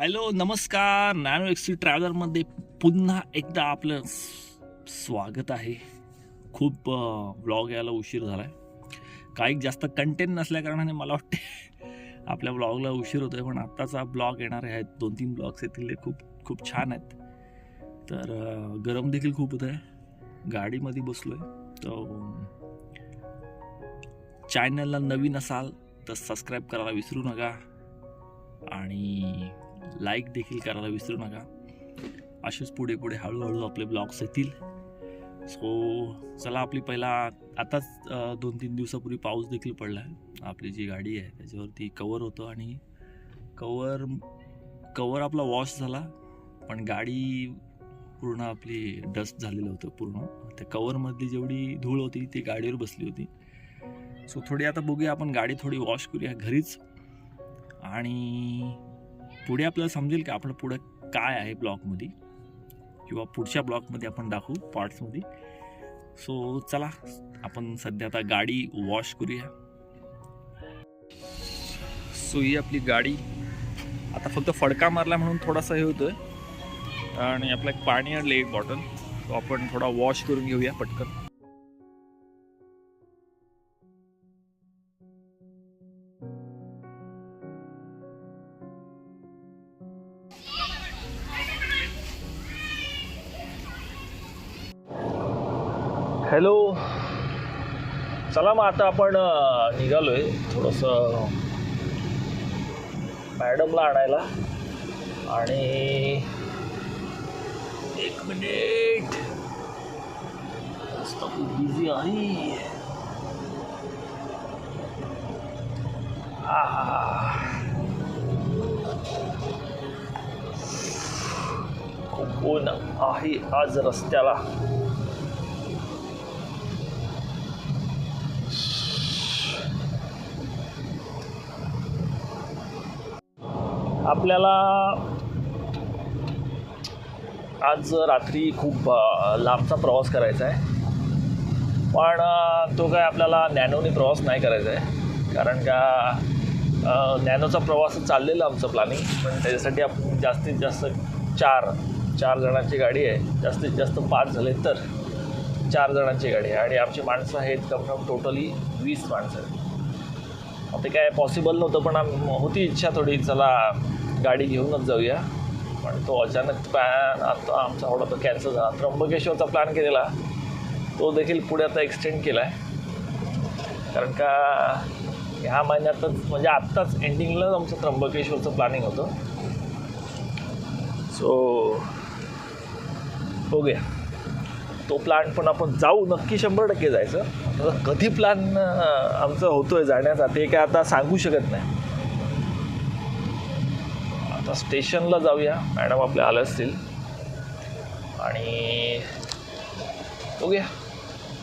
Hello नमस्कार. Nano XT ट्रॅव्हलरमध्ये पुन्हा एकदा आपलं स्वागत आहे. खूप ब्लॉग यायला उशीर झाला आहे. काही जास्त कंटेंट नसल्या कारणाने मला वाटते आपल्या ब्लॉगला उशीर होतो आहे. पण आत्ताचा ब्लॉग येणारे आहेत, 2-3 ब्लॉग्स येतील, ते खूप खूप छान आहेत. तर गरम देखील खूप होत आहे. गाडीमध्ये बसलो आहे. तर चॅनलला नवीन असाल तर सबस्क्राईब करायला विसरू नका आणि लाईक देखील करायला विसरू नका. असेच पुढे पुढे हळूहळू आपले ब्लॉग्स येतील. सो चला, आपली पहिला आताच 2-3 दिवसापूर्वी पाऊस देखील पडला आहे. आपली जी गाडी आहे त्याच्यावरती कवर होतं आणि कवर आपला वॉश झाला, पण गाडी पूर्ण आपली डस्ट झालेलं होतं. पूर्ण त्या कवरमधली जेवढी धूळ होती ती गाडीवर बसली होती. सो थोडी आता बघूया, आपण गाडी थोडी वॉश करूया घरीच आणि पुढे आपल्याला समजेल की आपण पुढे काय आहे ब्लॉगमध्ये, किंवा पुढच्या ब्लॉगमध्ये आपण दाखवू पार्ट्समध्ये. सो चला, आपण सध्या आता गाडी वॉश करूया. सो ही आपली गाडी आता फक्त फडका मारला म्हणून थोडासा हे होतोय, आणि आपलं एक पाणी आणलं, एक बॉटल, तो आपण थोडा वॉश करून घेऊया पटकन. हॅलो, चला मग आता आपण निघालोय थोडंसं मॅडमला आणायला. आणि 1 मिनिट, खूप बिझी आहे. खूप ऊन आहे आज रस्त्याला. आपल्याला आज रात्री खूप लांबचा प्रवास करायचा आहे, पण तो काय आपल्याला नॅनोने प्रवास नाही करायचा आहे. कारण का नॅनोचा प्रवास चाललेला आमचं प्लॅनिंग, पण त्याच्यासाठी आपण जास्तीत जास्त चार जणांची गाडी आहे. जास्तीत जास्त 5 झाले तर 4 जणांची गाडी आहे, आणि आमची माणसं आहेत कम टोटली 20 माणसं आहेत. ते काय पॉसिबल नव्हतं, पण होती इच्छा थोडी, चला गाडी घेऊनच जाऊया. पण तो अचानक प्लॅन आता आमचा थोडा तो कॅन्सल झाला. त्र्यंबकेश्वरचा प्लॅन केलेला तो देखील पुढे आता एक्सटेंड केला आहे. कारण का ह्या महिन्यातच, म्हणजे आत्ताच एंडिंगलाच आमचं त्र्यंबकेश्वरचं प्लॅनिंग होतं. सो बघूया, तो प्लॅन पण आपण जाऊ, नक्की 100% जायचं. आता कधी प्लॅन आमचं होतोय जाण्याचा ते काय आता सांगू शकत नाही. आता स्टेशनला जाऊया, मॅडम आपले आले असतील, आणि बघूया.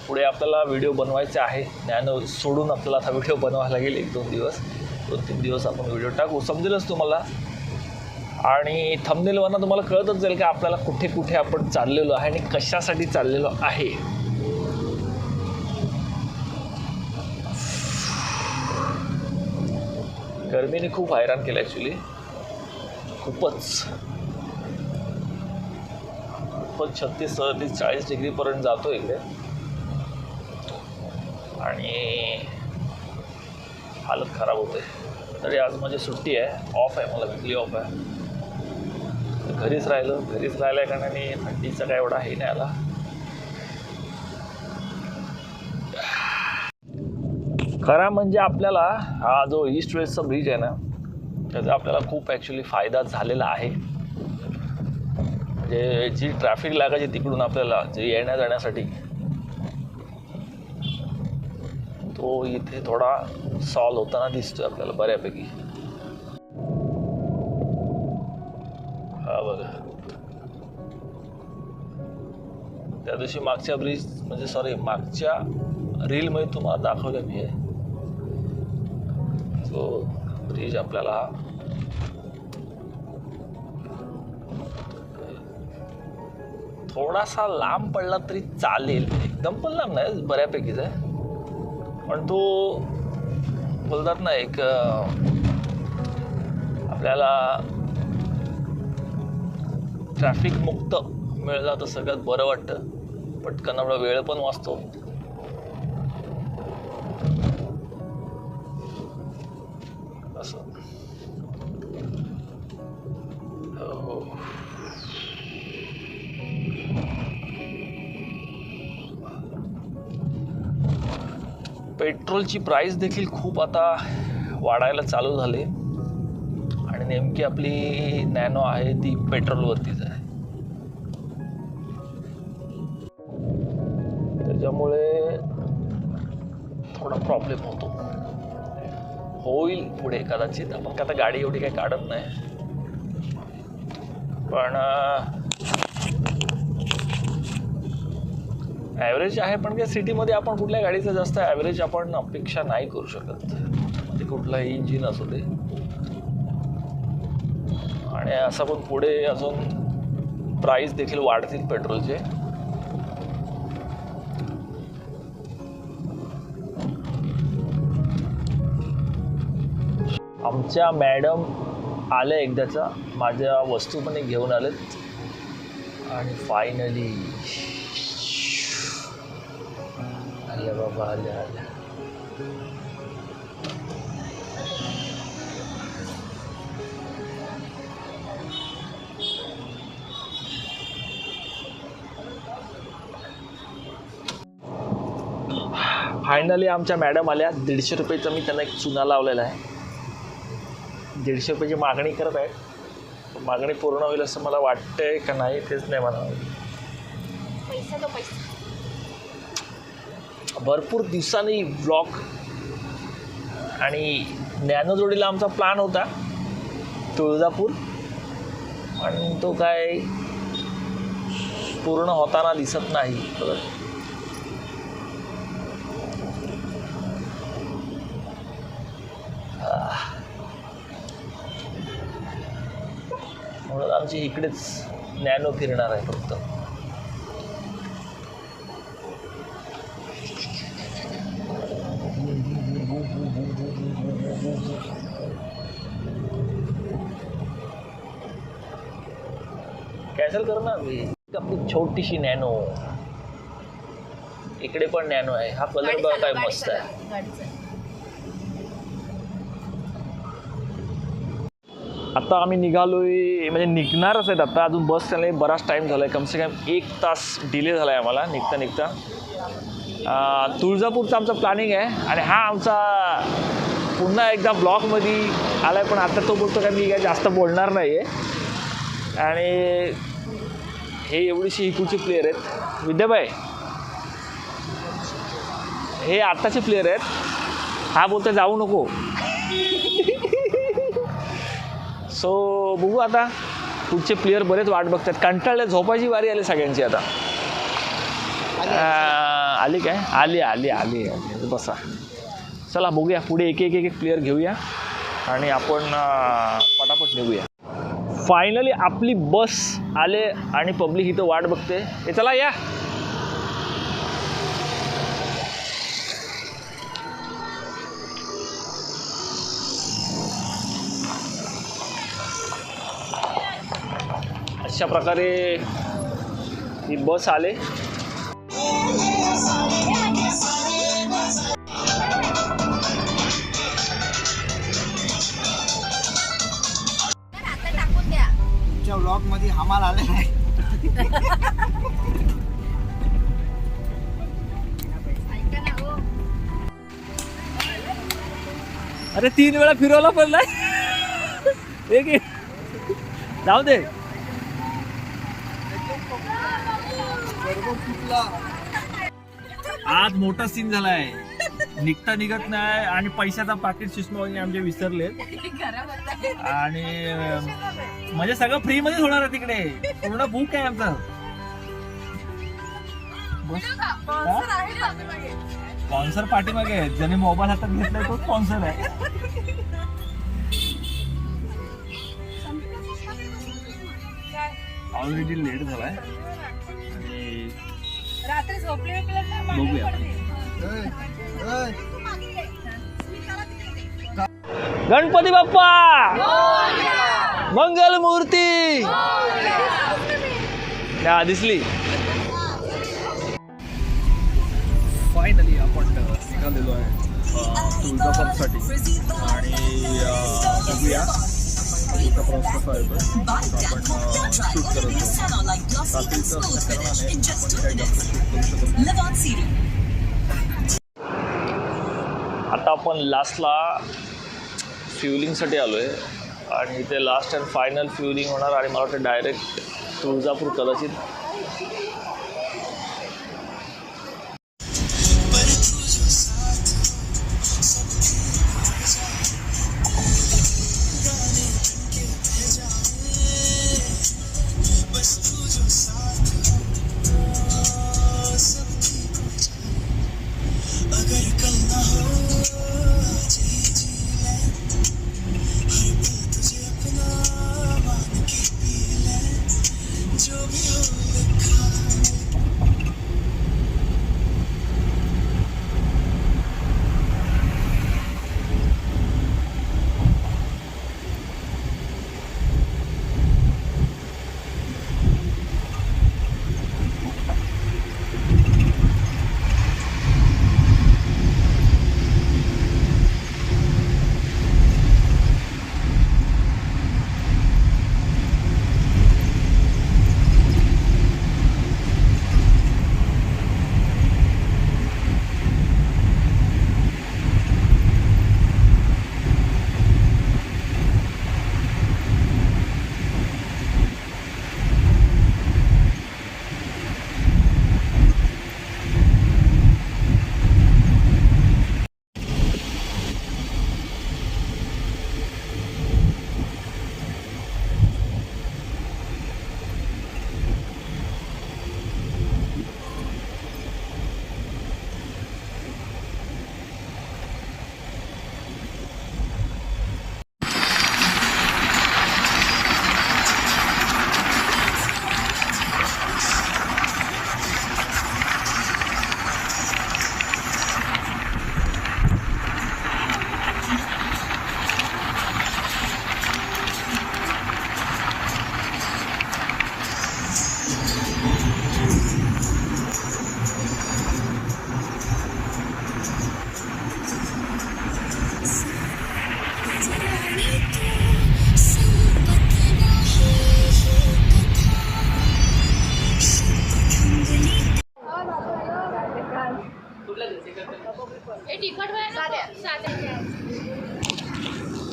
पुढे आपल्याला व्हिडिओ बनवायचे आहे. नॅनो सोडून आपल्याला आता व्हिडिओ बनवायला लागेल. 2-3 दिवस आपण व्हिडिओ टाकू, समजेलच तुम्हाला. आणि थंबनेलवरनं तुम्हाला कळतच जाईल की आपल्याला कुठे कुठे आपण चाललेलो आहे आणि कशासाठी चाललेलो आहे. गरमीने खूप हैराण केलं ॲक्च्युली, खूपच 36, 37, 40 डिग्रीपर्यंत जातो इकडे, आणि हालत खराब होते. तरी आज माझी सुट्टी आहे, ऑफ आहे, मला वीकली ऑफ आहे. घरीच राहिल्या कारणाने थंडीचा काय एवढा हे नाही आला. खरा म्हणजे आपल्याला हा जो ईस्ट वेस्टचा ब्रिज आहे ना, त्याचा आपल्याला खूप ॲक्च्युली फायदा झालेला आहे. म्हणजे जी ट्रॅफिक लागायची तिकडून आपल्याला जे येण्या जाण्यासाठी, तो इथे थोडा सॉल्व होताना दिसतोय आपल्याला बऱ्यापैकी. हा बघा, त्या दिवशी मागच्या रीलमध्ये तुम्हाला दाखवलं मी आहे. तो ब्रिज आपल्याला थोडासा लांब पडला तरी चालेल, एकदम पण लांब नाही, बऱ्यापैकीच आहे. पण तो बोलतात ना, एक आपल्याला ट्रॅफिक मुक्त मिळाला तर सगळ्यात बरं वाटतं. पटकन आपला वेळ पण वाचतो. असं हो. पेट्रोलची प्राइस देखील खूप आता वाढायला चालू झाली आणि नेमकी आपली नॅनो आहे ती पेट्रोलवरतीच आहे. त्याच्यामुळे थोडा प्रॉब्लेम होईल पुढे कदाचित. आपण आता गाडी एवढी काही काढत नाही, पण ॲव्हरेज आहे. पण काय सिटीमध्ये आपण कुठल्या गाडीचं जास्त ॲव्हरेज आपण अपेक्षा नाही करू शकत. ते कुठलाही इंजिन असू दे. आणि असं पण पुढे अजून प्राईस देखील वाढतील पेट्रोलचे. आमच्या मॅडम आल्या एकदाचा, माझ्या वस्तू पण घेऊन आलेत आणि फायनली आल्या बाबा, आल्या. फायनली आमच्या मॅडम आल्या. 150 रुपयेचा मी त्यांना एक चुना लावलेला आहे. 150 रुपयाची मागणी करत आहे. मागणी पूर्ण होईल असं मला वाटतंय का नाही तेच नाही म्हणावं. भरपूर दिवसांनी व्लॉग आणि नॅनो जोडीला आमचा प्लॅन होता तुळजापूर, पण तो काय पूर्ण होताना दिसत नाही. म्हणून आमची इकडेच नॅनो फिरणार आहे फक्त. कॅन्सल कर ना. आपली छोटीशी नॅनो, इकडे पण नॅनो आहे. हा कलर बघा काय मस्त आहे. आता आम्ही निघालोय, म्हणजे निघणारच आहेत आता. अजून बस त्याला बराच टाईम झाला आहे. कमसे कम 1 तास डिले झाला आहे आम्हाला निघता. तुळजापूरचं आमचं प्लॅनिंग आहे आणि हा आमचा पुन्हा एकदा ब्लॉगमध्ये आला आहे. पण आता तो बोलतो काय मी काय जास्त बोलणार नाही आहे. आणि हे एवढीशी इकडचे प्लेयर आहेत. विद्याबाई हे आत्ताचे प्लेयर आहेत. हा बोलतो जाऊ नको. सो बघू आता. पुढचे प्लेयर बरेच वाट बघतात. कंटाळले, झोपायची वारी आली सगळ्यांची आता. आली काय? आली बसा. चला बघूया पुढे एक प्लेयर घेऊया आणि आपण पटापट निघूया. फायनली आपली बस आले आणि पब्लिक इथं वाट बघते. हे चला या. अशा प्रकारे ही बस आले. तुमच्या व्लॉग मध्ये हमाल आले नाही. अरे 3 वेळा फिरवला पण नाही. जाऊ दे. आज मोठा सीन झालाय. निघता निघत नाही आणि पैशाचा पाकिट सुषमाबाईंनी आमचे विसरले आणि म्हणजे सगळं फ्री मध्येच होणार आहे तिकडे. पूर्ण बुक आहे आमचं. स्पॉन्सर पाठीमागे आहे. ज्याने मोबाईल हातात घेतलाय तो स्पॉन्सर आहे. ऑलरेडी लेट झालाय आणि बघूया. गणपती बाप्पा. मंगल मूर्ती या दिसली. फायनली आपण निघालेलो आहे तुळजापूरसाठी आणि बघूया पुढचा प्रवास कसा येतो. आपण शूट करत रात्रीचं असल्याकारणाने आपण काही जास्त शूट करू शकत नाही. आता आपण लास्टला फ्युलिंगसाठी आलो आहे आणि इथे लास्ट अँड फायनल फ्युलिंग होणार आणि मला वाटतं डायरेक्ट तुळजापूर कदाचित.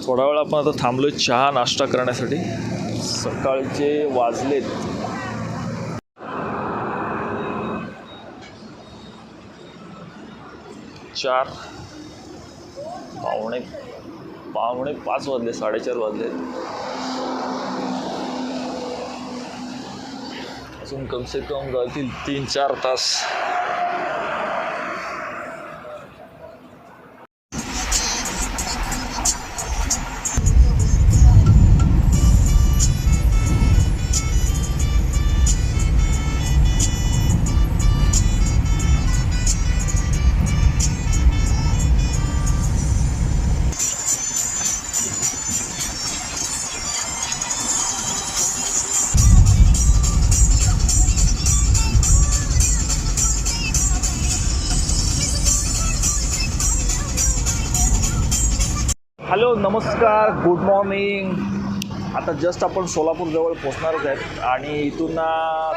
थोडा वेळ आपण आता थांबलोय चहा नाश्ता करण्यासाठी. सकाळचे वाजलेत 4, पावणे 5 वाजले, 4:30 वाजले. अजून कमसे कम जातील 3-4 तास. हॅलो, नमस्कार, गुड मॉर्निंग. आता जस्ट आपण सोलापूरजवळ पोचणारच आहेत आणि इथून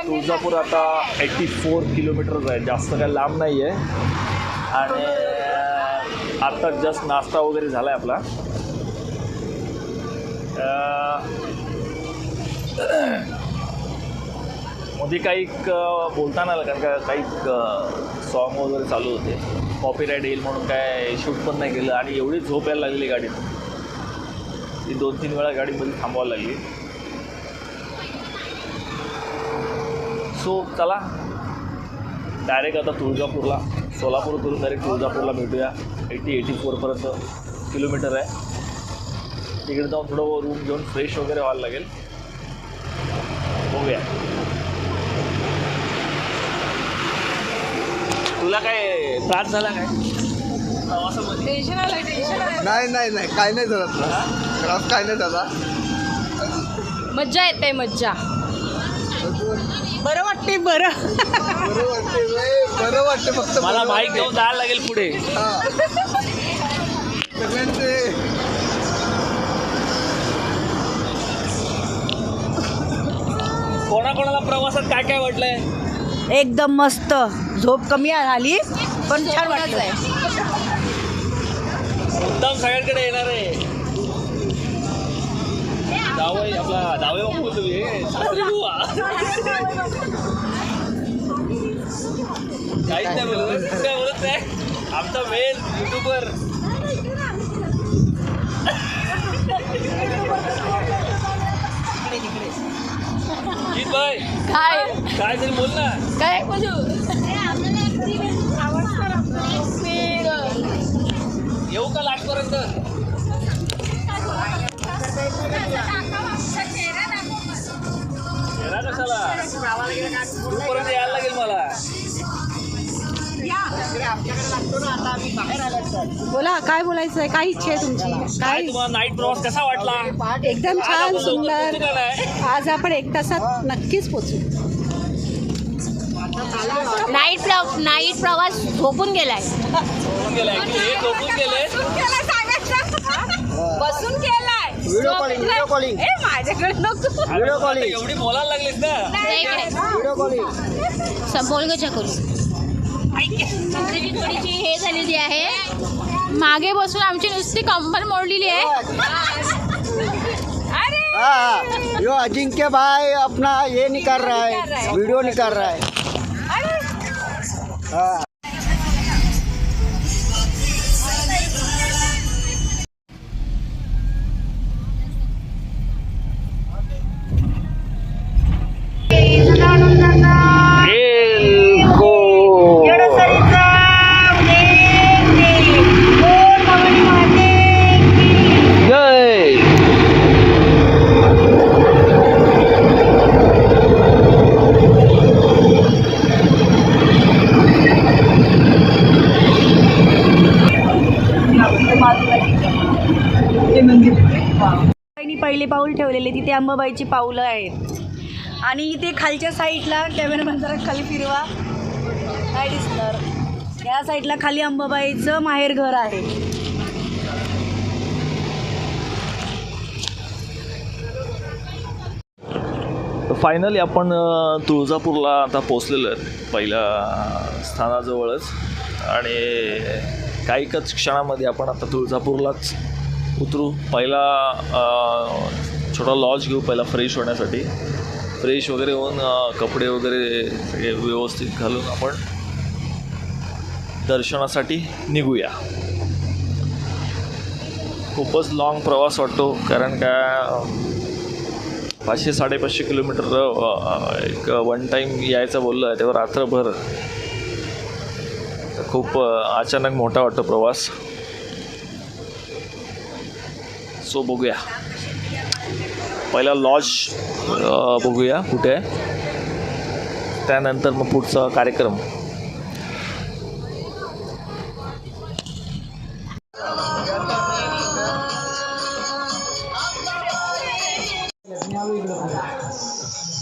तुळजापूर आता 84 किलोमीटर्स आहे, जास्त काय लांब नाही आहे. आणि आता जस्ट नाश्ता वगैरे झाला आहे आपला. मध्ये काही बोलता नाही आलं कारण का काही सॉन्ग वगैरे चालू होते. कॉपीराईट येईल म्हणून काय शूट पण नाही केलं आणि एवढी झोप यायला लागली गाडीत. ती 2-3 वेळा गाडीमध्ये थांबवायला लागली. सो चला डायरेक्ट आता तुळजापूरला, सोलापूरवरून डायरेक्ट तुळजापूरला भेटूया. 84 किलोमीटर आहे. तिकडे जाऊन थोडं रूम घेऊन फ्रेश वगैरे व्हायला लागेल. बघूया. तुला काय त्रास झाला काय प्रवासामध्ये? नाही काय नाही झाला त्रास काय नाही झाला. मज्जा येते मज्जा. बरं वाटते बरं. बरं वाटतं फक्त मला बाईक घेऊन जायला लागेल पुढे. सगळ्यांचे कोणाकोणाला प्रवासात काय काय वाटलंय? एकदम मस्त. झोप कमी झाली पण छान वाटलं. मुद्दाम सगळ्यांकडे येणार आहे. जावई आपला जावई बापू तुम्ही सासरी बुवा. काहीच नाही बोलत. काय बोलत नाही. आमचा मेन युट्यूबर. गीत भाई काय काय तरी बोल ना. काय बोलू. येऊ का लाटपर्यंत? येणार कशाला? तूपर्यंत यायला लागेल मला. बोला काय बोलायचं आहे, काय इच्छा आहे तुमची? काय काय तुम्हाला नाईट प्रवास कसा वाटला? एकदम आज छान आपण लवकर सुंदर. पोहोचू का नाही? आज आपण 1 तासात नक्कीच पोचू. नाईट प्रवास झोपून गेलाय. झोपून गेलाय की हे झोपून गेले? बसून केलाय. व्हिडिओ कॉलिंग माझ्याकडे नको. व्हिडिओ कॉलिंग एवढी बोलायला लागलीस ना. व्हिडिओ कॉलिंग संपवल ग चकली. आमची थोडीशी हे झालेली आहे. मागे बसून आमची नुसती कंबर मोडलेली आहे. अरे हाँ यो अजिंक्य भाई अपना ये निकाल रहा है, वीडियो निकाल रहा है. हाँ पहिले पाऊल ठेवलेले तिथे अंबाबाईची पाऊलं आहेत. आणि इथे खालच्या साईडला कॅमेरामॅन जरा खाली फिरवा, काय दिसणार. या साईडला खाली अंबाबाईचं माहेर घर आहे. फायनली आपण तुळजापूरला आता पोचलेलो आहेत पहिल्या स्थानाजवळच. आणि काहीच क्षणामध्ये आपण आता तुळजापूरलाच उतरू. पहिला छोटा लॉज घेऊ पहिला फ्रेश होण्यासाठी. फ्रेश वगैरे होऊन कपडे वगैरे सगळे व्यवस्थित घालून आपण दर्शनासाठी निघूया. खूपच लाँग प्रवास वाटतो कारण का 500-550 किलोमीटर एक वन टाईम यायचं बोललं आहे तेव्हा रात्रभर. तर खूप अचानक मोठा वाटतो प्रवास. सो बघूया पहिला लॉज बघूया कुठे आहे, त्यानंतर मग पुढचा कार्यक्रम.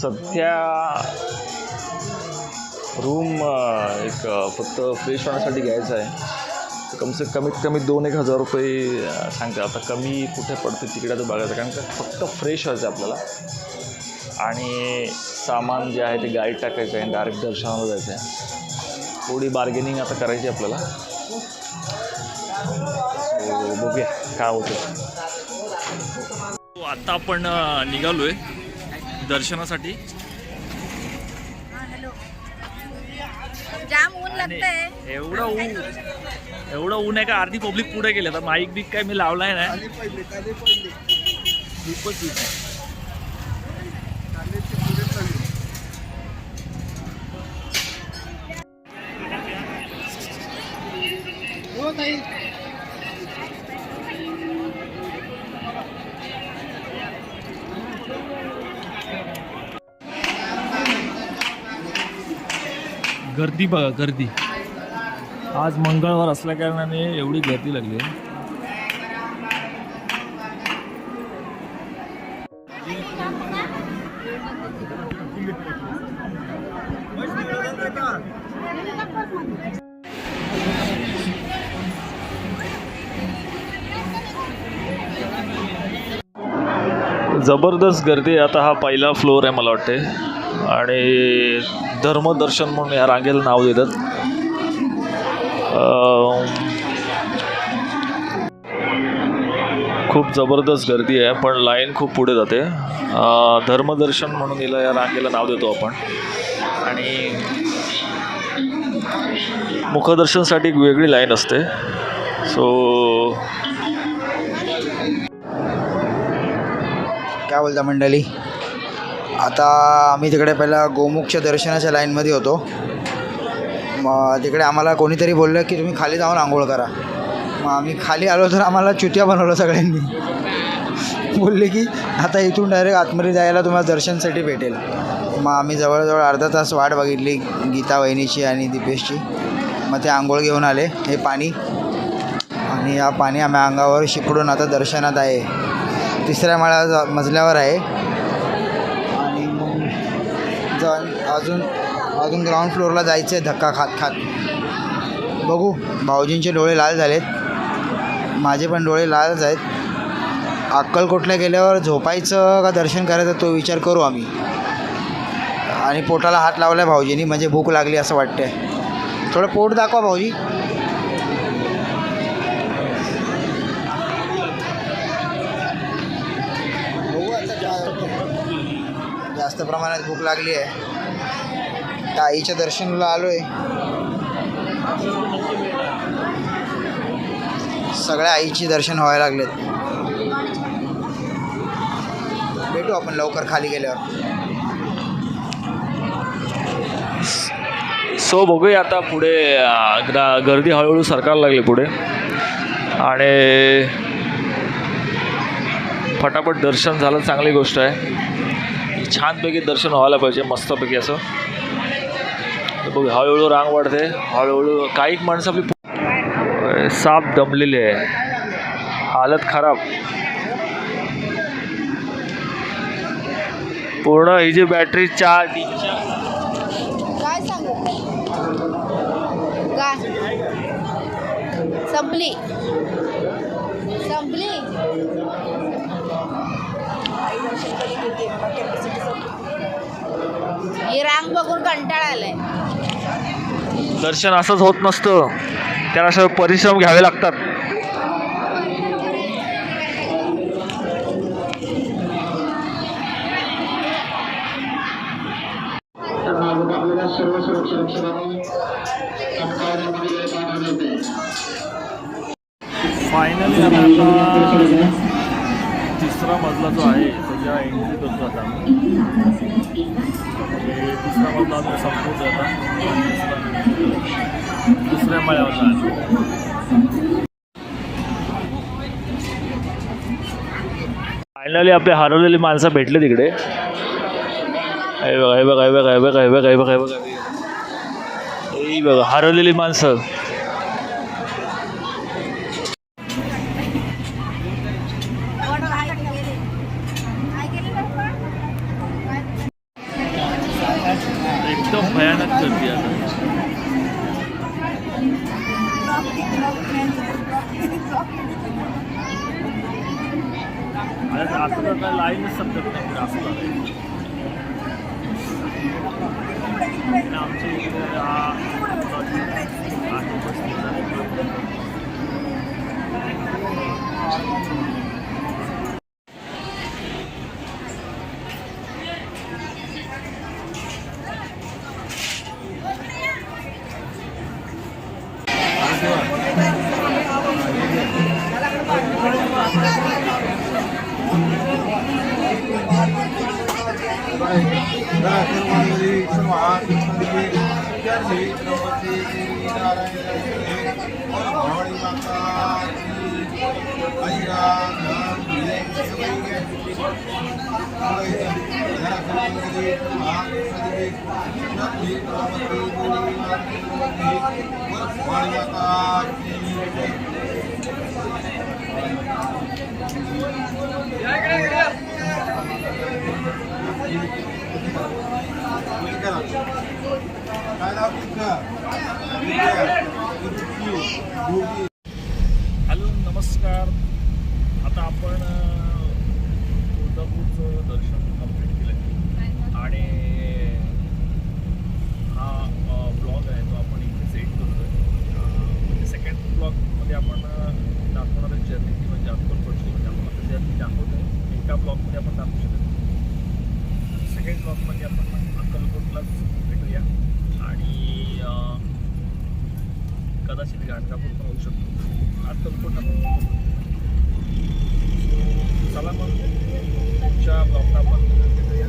सध्या रूम एक फक्त फ्रेश होण्यासाठी घ्यायचं आहे. कमीत कमी 2-1 हजार रुपये सांगते. आता कमी कुठे पडते तिकडे तर बघायचं कारण का फक्त फ्रेश व्हायचं आहे आपल्याला. आणि सामान जे आहे ते गाडीत टाकायचं आहे, डायरेक्ट दर्शनाला जायचं आहे. थोडी बार्गेनिंग आता करायची आपल्याला. बघूया काय होतं. आता आपण निघालो आहे दर्शनासाठी. जाम ऊन लागतंय. एवढं ऊन आहे का अर्धी पब्लिक पुढे गेले. आता माईक बिक काय मी लावला आहे ना. खूपच ऊन आहे. गर्दी बघा, गर्दी. आज मंगळवार असल्या कारणाने एवढी गर्दी लागली आहे. जबरदस्त गर्दी आहे. आता हा पहिला फ्लोअर आहे मला वाटते आणि धर्मदर्शन म्हणून या रांगेला नाव देतात. खूप जबरदस्त गर्दी आहे पण लाईन खूप पुढे जाते. धर्मदर्शन म्हणून याला या रांगेला नाव देतो आपण. आणि मुखदर्शनसाठी एक वेगळी लाईन असते. सो काय बोलता मंडळी, आता आम्ही तिकडे पहिला गोमुखच्या दर्शनाच्या लाईनमध्ये होतो. मग तिकडे आम्हाला कोणीतरी बोललं की तुम्ही खाली जाऊन आंघोळ करा. मग आम्ही खाली आलो तर आम्हाला चुत्या बनवलं सगळ्यांनी. बोलले की आता इथून डायरेक्ट आतमध्ये जायला तुम्हाला दर्शनसाठी भेटेल. मग आम्ही जवळजवळ अर्धा तास वाट बघितली गीता वहिनीची आणि दीपेशची. मग ते आंघोळ घेऊन आले. हे पाणी आणि हा पाणी आम्ही अंगावर शिपडून आता दर्शनात आहे. 3ऱ्या मजल्यावर आहे. आणि मग अजून ग्राउंड फ्लोअरला जायचं आहे धक्का खात खात. बघू, भाऊजींचे डोळे लाल झालेत, माझे पण डोळे लालच आहेत. अक्कलकोटला गेल्यावर झोपायचं का दर्शन करायचं तो विचार करू आम्ही. आणि पोटाला हात लावला आहे भाऊजींनी, म्हणजे भूक लागली असं वाटतं आहे. थोडं पोट दाखवा भाऊजी. बघू आता जास्त प्रमाणात भूक लागली आहे. तर आईच्या दर्शनाला आलो आहे. सगळ्या आईची दर्शन व्हायला लागलेत. भेटू आपण लवकर खाली गेल्यावर. सो बघूया आता पुढे. गर्दी हळूहळू सरकायला लागली पुढे आणि फटाफट दर्शन झालं, चांगली गोष्ट आहे. छानपैकी दर्शन व्हायला पाहिजे, मस्तपैकी असं. बघू हळूहळू रांग वाढते, हळूहळू. काही माणसं आपली साप दमलेली आहे, हालत खराब. पूर्ण ही जी बॅटरी काय सांगू काय संपली. ही रांग बघून कंटाळा आलाय. दर्शन असंच होत नसतं, त्याला असं परिश्रम घ्यावे लागतात. फायनली आता 3रा मजला जो आहे त्याच्या एंट्री करतो आता. 3रा मजला आम्ही संपवतो आता. 2ऱ्या मळ्यावर जायचं. फायनली आपले हरवलेली माणसं भेटले तिकडे. हे बघा हे बघा हे बघा हे बघा हे बघा हे बघा हे बघा हे बघा हरवलेली माणसं. एकदम भयानक गर्दी आहे. आता लाईनच समजत नाही असं झालं. आमच्या इकडे हॅलो नमस्कार. आता आपण तुळजापूरचं दर्शन कंप्लीट केलं आणि हा ब्लॉग आहे तो आपण इथे सेट करतो आहे. म्हणजे सेकंड ब्लॉगमध्ये आपण दाखवणाऱ्या जर्नीची म्हणजे अक्कलकोटची म्हणजे आपण आता जर्नी दाखवतो आहे. एका ब्लॉगमध्ये आपण दाखवू शकतो. सेकंड ब्लॉगमध्ये आपण अक्कलकोटलाच भेटूया आणि कदाचित गाणगापूर पण होऊ शकतो. अक्कलकोट आपण चला मग पुढच्या ब्लॉगला आपण भेटूया.